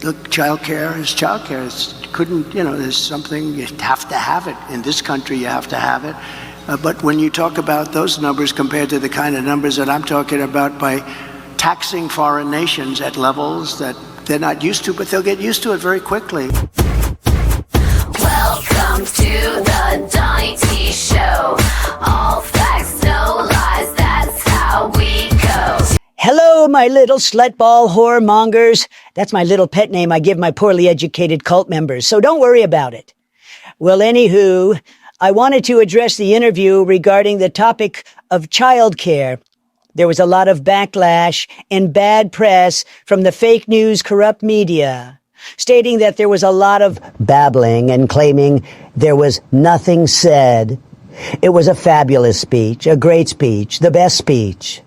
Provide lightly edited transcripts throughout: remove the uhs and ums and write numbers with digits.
look, childcare is childcare. There's something, you have to have it. In this country, you have to have it. But when you talk about those numbers compared to the kind of numbers that I'm talking about by taxing foreign nations at levels that they're not used to, but they'll get used to it very quickly. Welcome to the Donny T Show. All facts, no lies, that's how we go. Hello, my little slutball whoremongers. That's my little pet name I give my poorly educated cult members, so don't worry about it. Well, anywho, I wanted to address the interview regarding the topic of childcare. There was a lot of backlash and bad press from the fake news corrupt media, stating that there was a lot of babbling and claiming there was nothing said. It was a fabulous speech, a great speech, the best speech.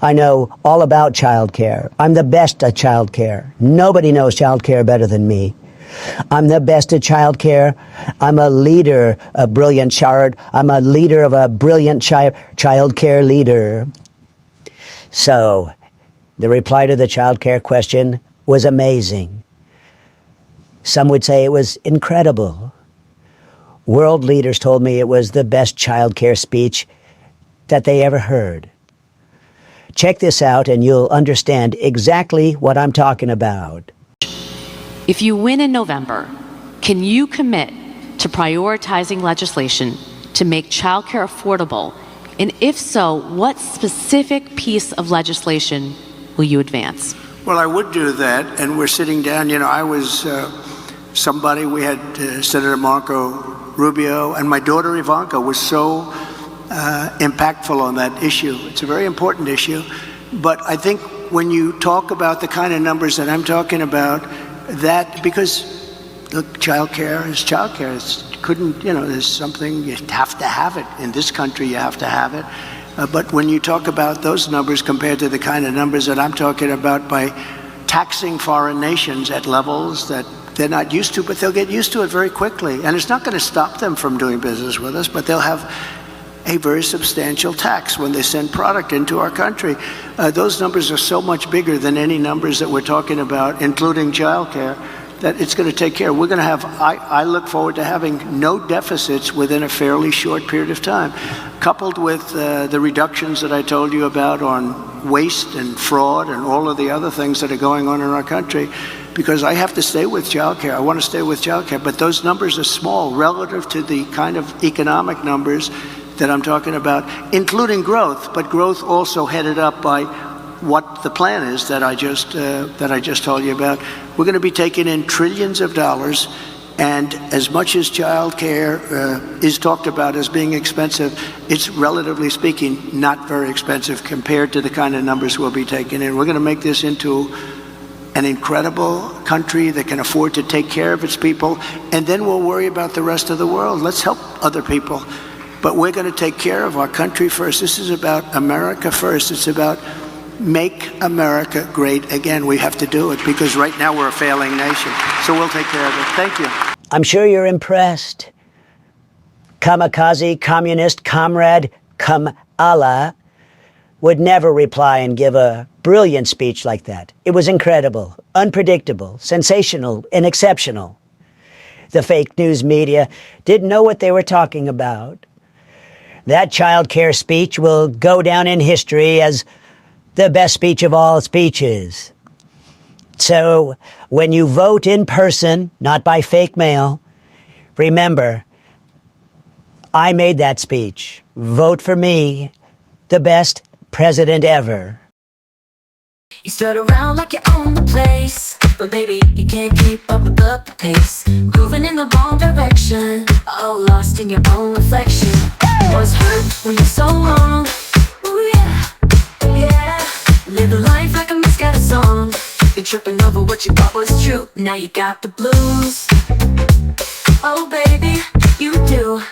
I know all about childcare. I'm the best at childcare. Nobody knows childcare better than me. I'm the best at childcare. I'm a leader, a brilliant child. I'm a leader of a brilliant childcare leader. So, the reply to the childcare question was amazing. Some would say it was incredible. World leaders told me it was the best childcare speech that they ever heard. Check this out and you'll understand exactly what I'm talking about. If you win in November, can you commit to prioritizing legislation to make childcare affordable? And if so, what specific piece of legislation will you advance? Well, I would do that, and we're sitting down. I was we had Senator Marco Rubio, and my daughter Ivanka was so impactful on that issue. It's a very important issue, but I think when you talk about the kind of numbers that I'm talking about, because look, childcare is childcare. There's something, you have to have it. In this country, you have to have it. But when you talk about those numbers compared to the kind of numbers that I'm talking about by taxing foreign nations at levels that they're not used to, but they'll get used to it very quickly. And it's not going to stop them from doing business with us, but they'll have a very substantial tax when they send product into our country. Those numbers are so much bigger than any numbers that we're talking about, including childcare, that it's going to take care. We're going to have, I look forward to having no deficits within a fairly short period of time, coupled with the reductions that I told you about on waste and fraud and all of the other things that are going on in our country, because I have to stay with childcare. I want to stay with childcare, but those numbers are small relative to the kind of economic numbers that I'm talking about, including growth, but growth also headed up by what the plan is that I just told you about. We're going to be taking in trillions of dollars, and as much as child care is talked about as being expensive, it's relatively speaking not very expensive compared to the kind of numbers we'll be taking in. We're going to make this into an incredible country that can afford to take care of its people, and then we'll worry about the rest of the world. Let's help other people, but we're going to take care of our country first. This is about America first. It's about make America great again. We have to do it because right now we're a failing nation. So we'll take care of it. Thank you. I'm sure you're impressed. Kamikaze, communist, comrade, Allah would never reply and give a brilliant speech like that. It was incredible, unpredictable, sensational, and exceptional. The fake news media didn't know what they were talking about. That child care speech will go down in history as the best speech of all speeches. So when you vote in person, not by fake mail, remember, I made that speech. Vote for me, the best president ever. You strut around like you own the place, but baby, you can't keep up with the pace. Moving in the wrong direction, all lost in your own reflection. Was hurt when you're so wrong. Ooh yeah, yeah. Live a life like a misguided song. You're tripping over what you thought was true. Now you got the blues. Oh baby, you do.